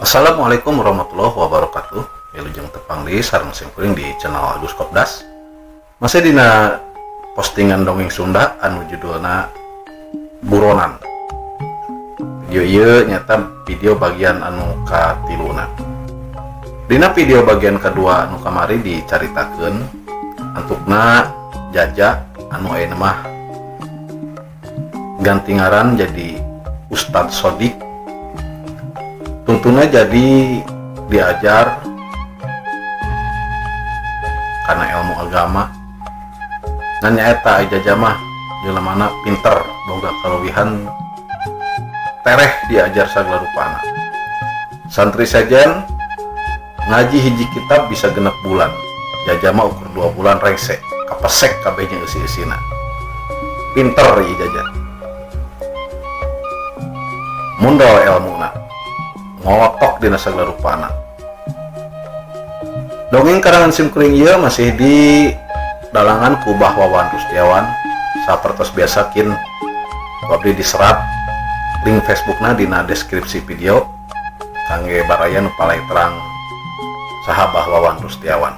Assalamualaikum warahmatullahi wabarakatuh. Wilujeng tepang di sareng simkuring di channel Agus Kopdas. Masih dina postingan dongeng Sunda anu judulna Buronan. Video ieu nyata video bagian anu katiluna. Dina video bagian kedua anu kamari dicaritakeun antukna Jaja anu ayeuna mah ganti ngaran jadi Ustadz Sodik. Tuntunnya jadi diajar karena ilmu agama. Nanya eta Jaja mah jelemana pinter, boga kaluwihan tereh diajar sagala rupana. Santri sejen ngaji hiji kitab bisa genep bulan. Jaja mah ukur 2 bulan rengse, kapesek kabehnya isi-isina. Pinter ieu Jaja. Mundal ilmuna. Ngotok dina sagala rupana. Dongeng karangan simkuring ieu masih di dalangan ku Wawan Rustiawan. Sapertos biasa kin abdi diserat link Facebookna dina deskripsi video kangge baraya nu palai terang saha Wawan Rustiawan.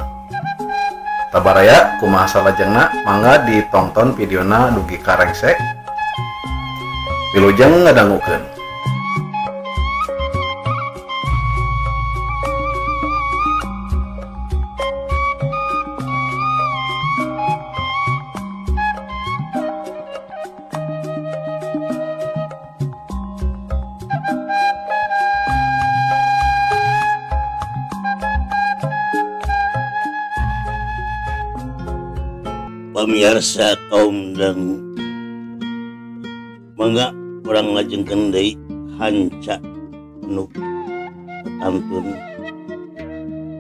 Tabaraya kumaha salajengna mangga ditonton videona dugi karengsek. Wilujeng ngadangukeun. Pamirsa kaum dangu, mangga urang ngajengkeun deui hanca penuh petantun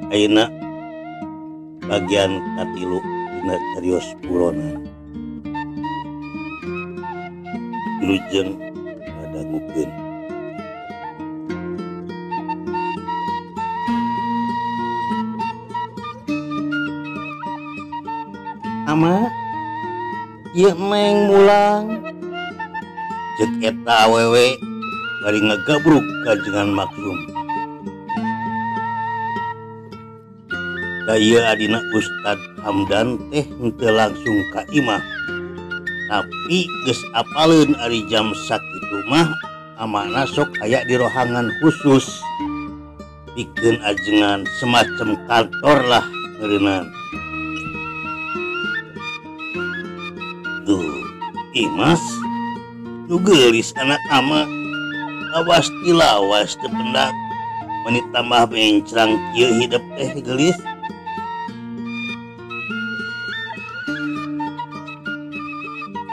ayeuna bagian katilu dina carios buronan. Wilujeng ngadangukeun. Ama ieu neng mulang ceuk eta awewe bari ngagabruk kajengan maklum. Da ieu adina Ustad Hamdan teh henteu langsung ka imah, tapi geus apaleun ari jam sakitu mah amana sok aya di rohangan khusus pikeun ajengan semacam kantor lah ngeureunana. Duh, Imas nu geulis anak ama awas tilawas teu pendak menit tambah bencrang kieu hidup teh geulis.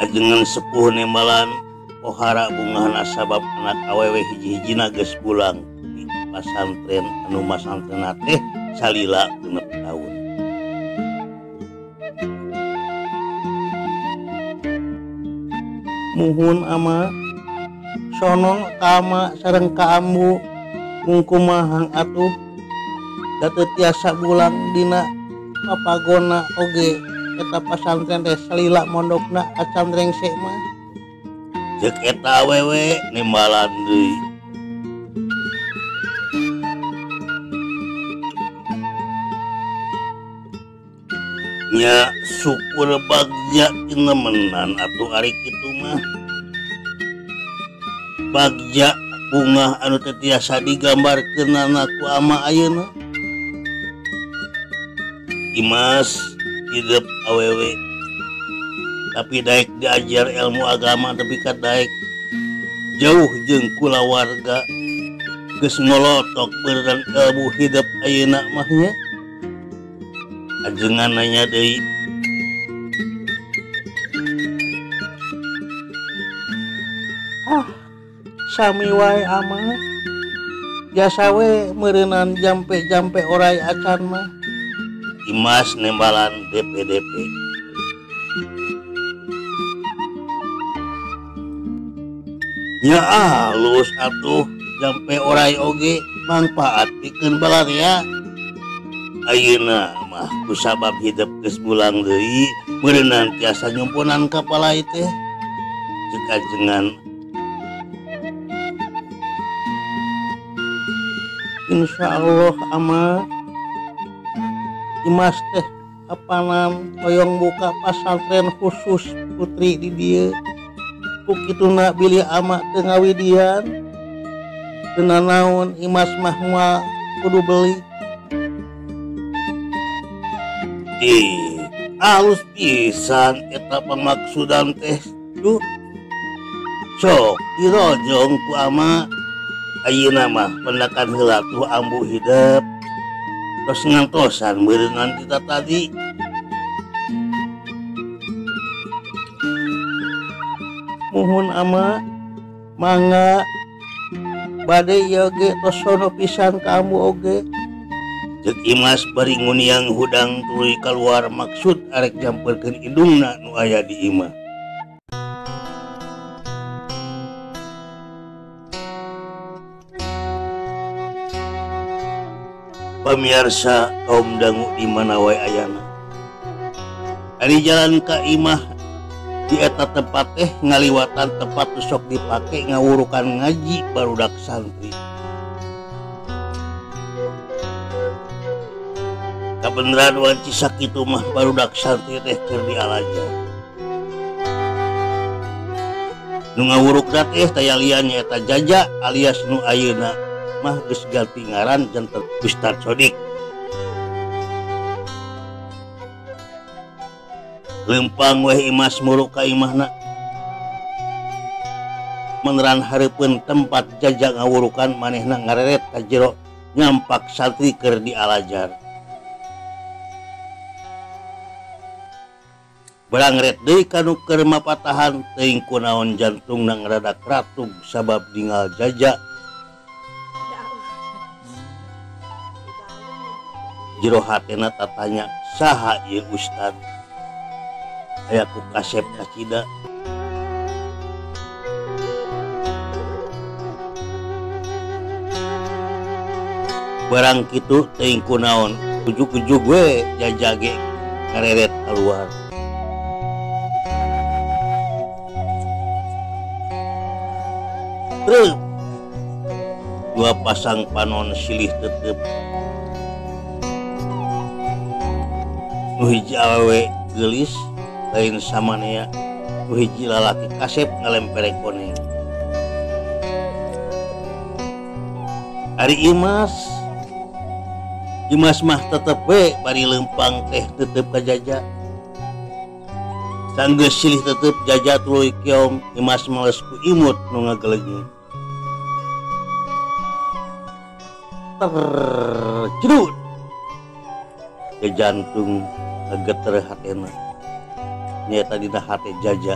Ajengan sepuh nembalan pohara bungahna sabab anak awewe hiji-hijina geus pulang di pasantren anu masantrenna teh salila 6 tahun. Muhun ama sono kama sareng ka ambu mungkumahang atuh da teu tiasa bulang dina papagona oge eta pasantren teh salila mondokna acan rengse mah ceuk eta awewe nimbalan deui. Nya syukur bagja tinemenan atuh ari kitu mah. Bagja bunga anu teu tiasa digambarkeunana ku ama ayeuna. Imas hidup awewe tapi daek diajar ilmu agama tapi kadaek jauh jeung kulawarga geus ngolotok beureun ilmu hidup ayeuna mah nya. Ajengan nanya deui. Sami wae ama. Jasa we meureunan jampe-jampe oray acan mah. Imas nembalan DP-DP. Nya alus atuh jampe oray oge mangpaat pikeun balaria. Ayeuna mah kusabab hidup geus bulang deui meureunan tiasa nyumpunan kapalai teh ceuk ajengan Insya Allah ama Dimas teh kapanan hoyong buka pasantren khusus putri di dia begitu nak bilih ama tengah widian kena naon Imas mah moal kudu beli halus pisan eta pamaksudan teh tuh sok dirojong ku ama ayeuna mah pendakan heula tuh ambu hidup terus ngantosan meureungan kita tadi muhun ama mangga bade ieu ge tos sono pisan ka ambu oge ceuk Imas bari nguniang hudang tuluy kaluar maksud arek jamperkeun indungna nu aya di imah. Pamirsa kaum dangu di mana wae ayana ari jalan ka imah di eta tempat teh ngaliwatan tempat sok dipake ngawurukan ngaji barudak santri kabeneran wanci sakitu mah barudak santri teh keur dialajar nu ngawurukna teh taya lian nyaeta Jaja alias nu ayeuna mah geus ganti ngaran janten Ustaz Sodik lempang weh Imas muruk ka imahna meneran hareupeun tempat Jaja ngawurukan manehna ngareret ka jero nyampak santri keur dialajar berangret deui kanu keur mapatahan teuing kunaon jantungna ngaradak ratug sabab dingal Jaja jero hatena tatanya saha ieu Ustad aya ku kasep kacida barang kitu teuing kunaon ujug-ujug we Jaja ge ngareret keluar treup dua pasang panon silih tetep nu hiji awewe geulis lain samanea nu hiji lalaki kasep ngalempere koneng ari Imas mah tetep we bari lempang teh tetep ka Jaja sanggeus silih tetep Jaja tuluy kiom Imas males ku imut nu ngagelegeng terjedut ke jantung ngegeter hatena nyata dina hate Jaja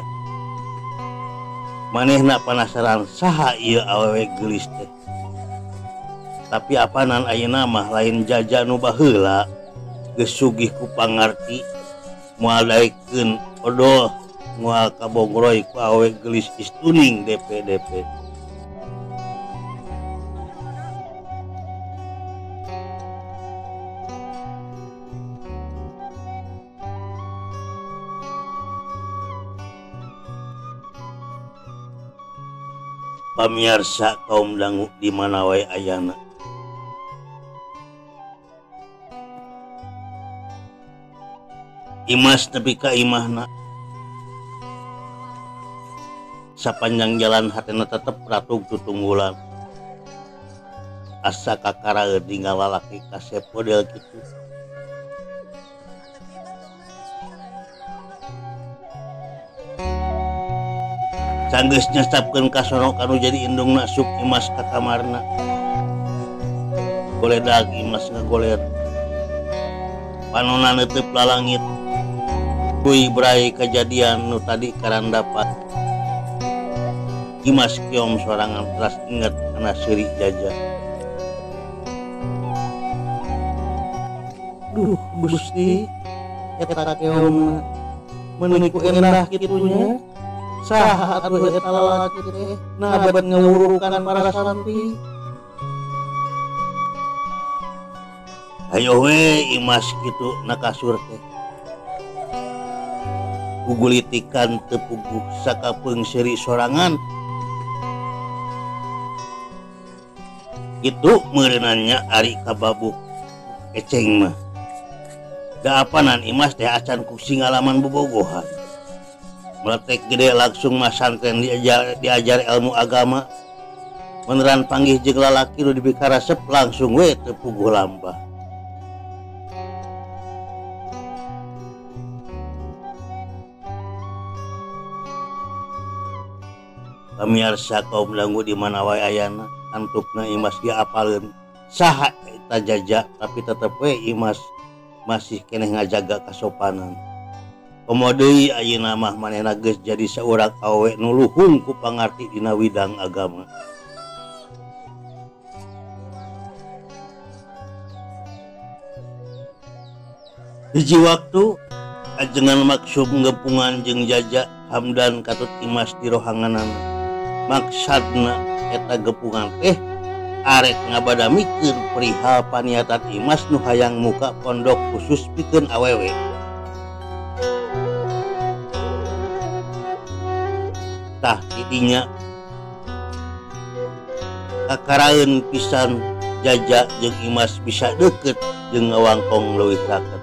manehna penasaran saha ieu awewe geulis teh tapi apanan ayeuna mah lain Jaja nu baheula geus sugih ku pangarti moal daekeun odoh moal kabogroy ku awewe geulis istuning DP pamirsa kaum dangu di mana wae ayana Imas tepi ka imahna sapanjang jalan hatena tetep ratug tutunggulan asa kakaraeun tinggal lalaki kasep model kitu sanggeus nyasapkeun ka sono kanu jadi indungna suk Imas ka kamarna goledag Imas ngagoler panonna neuteup lalangit kuy brai kejadian nu tadi karandapat Imas kiom sorangan teras inget kana seuri Jaja duh Gusti eta keom meuniku endah kitunya saha atuh eta lalaki teh nabat ngawurukan para santri ayo we Imas kitu na kasur teh gugulitikan teu puguh sakapeung seuri sorangan Itu merenannya Ari kababuk eceng mah. Da apanan Imas teh acan ku singalaman bobogohan. Meletek gede langsung mas santren diajar ilmu agama. Beneran panggih jeung lalaki nu dibikarasep langsung we teu puguh lambah. Pamirsa kaum dangu di mana wae ayana antukna Imas dia apaleun saha eta Jaja tapi tetep we Imas masih keneh ngajaga kasopanan. Komo deui ayeuna mah manehna geus jadi saurang awewe nu luhung ku pangarti dina widang agama. Hiji waktu ajengan maksud ngepungan jeung Jaja Hamdan katut Imas di rohanganana. Maksadna eta gepungan teh arek ngabadamikeun perihal paniatan Imas nu hayang muka pondok khusus pikeun awewe. Tah tidinya kakaraeun pisan Jaja jeung Imas bisa deukeut jeung ngawangkong leuwih raket.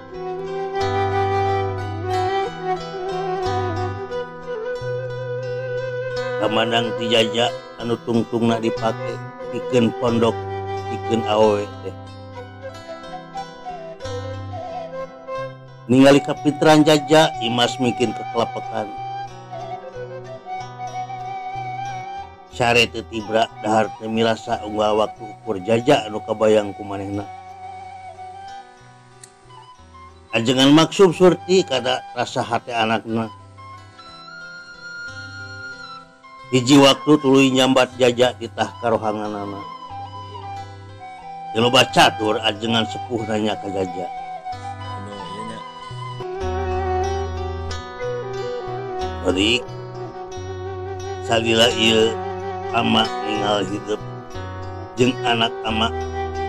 Kamandang ti Jaja anu tungtungna dipake pikeun pondok pikeun awewe teh. Ningali kapitran Jaja Imas mikin kekelepekan. Sare teu tibra dahar teu mirasa unggal waktu ukur Jaja anu kabayang ku manehna. Ajengan maksud surti kada rasa hati anakna. Hiji waktu tuluy nyambat Jaja di tah karohanganana. Loba catur ajengan sepuh nanya ka Jaja. Jadi salila ieu ama ningal hidup jeung anak ama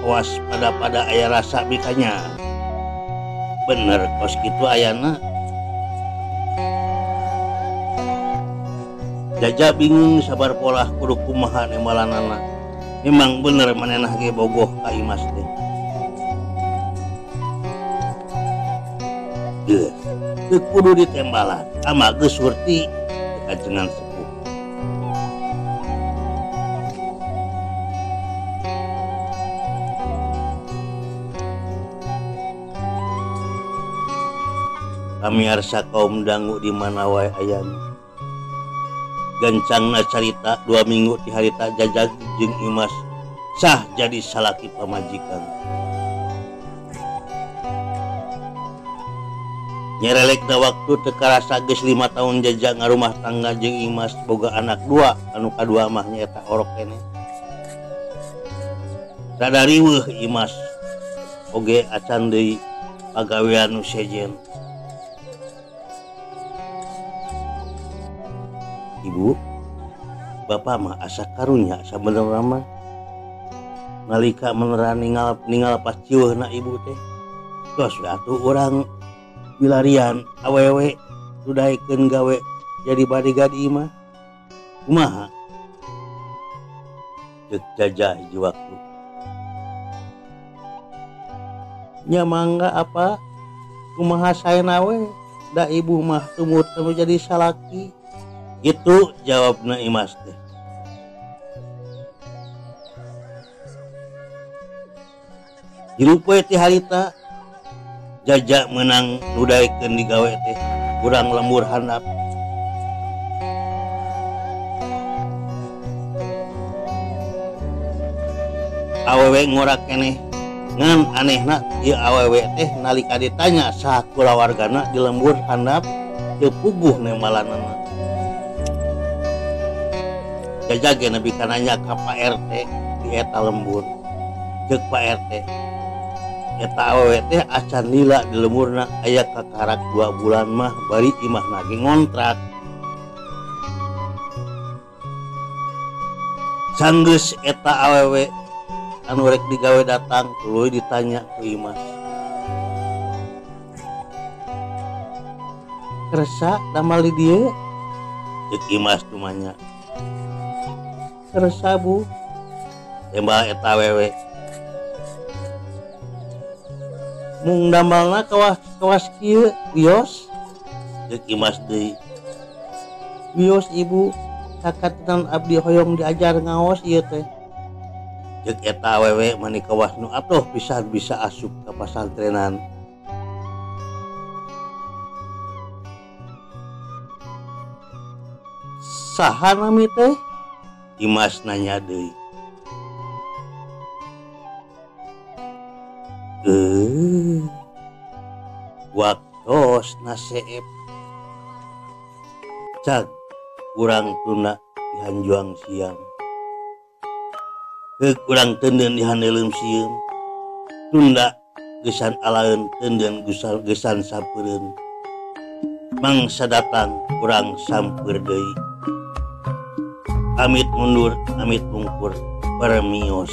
awas pada aya rasa mikanya. Bener kos kitu ayana. Jaja bingung sabar pola kudu kumaha nemalanana. Memang bener manenah ge bogoh ka Imas teh. Geus teu kudu ditembalan, ama geus surti kajengan sepuh. Pamirsa kaum dangu di mana wae ayana. Gancangna carita 2 minggu ti harita Jaja jeung Imas sah jadi salaki pamajikan. Nyerelekna waktu teu karasa geus 5 tahun Jaja ngarumah tangga jeung Imas boga anak 2 anu kadua mah nyaeta orok keneh. Rada riweuh Imas oge acan deui pagawean nu sejen. Ibu, Bapak mah asa karunya sabenerna mah. Nalika meneran ningal pas cieuhna ibu teh. Tos atuh urang milarian awewe sudaikeun gawe jadi bodyguard ieu mah. Kumaha? Ceuk Jaja hiji waktu. Nya mangga apa? Kumaha saena we? Da ibu mah tumut anu jadi salaki. Itu jawabna Imas teh. Hirup we ti harita Jaja menang nudaikeun digawe teh urang lembur handap. Awewe ngorak keneh ngan anehna ieu awewe teh nalika ditanya saha kulawargana di lembur handap teu puguh nemalanana. Jaja ge nepi ka nanya ka Pak RT di eta lembur. Ceuk Pak RT, eta awewe teh acan lila di lemburna aya kakarak 2 bulan mah bari imahna ge ngontrak. Sanggeus eta awewe anu rek digawe datang tuluy ditanya ku Imas. Kersa damal di dieu? Ceuk Imas tumanya. Kersa Bu, tembak eta wewe mung damalna kawas kieu wios ceuk Imas deui wios ibu sakatinan abdi hoyong diajar ngaos ieu teh ceuk eta wewe mani kawas nu atuh pisan bisa asup ka pasantrenan. Saha nami teh? Imas nanya deui. Waktos naseep. Cag urang tuna dihanjuang siam. Urang tenden dihandelem sieum. Tunda gesan alaeun tenden gesan sampeureun. Mangsa datang urang sampeur deui. Amit mundur, amit mungkur, permios.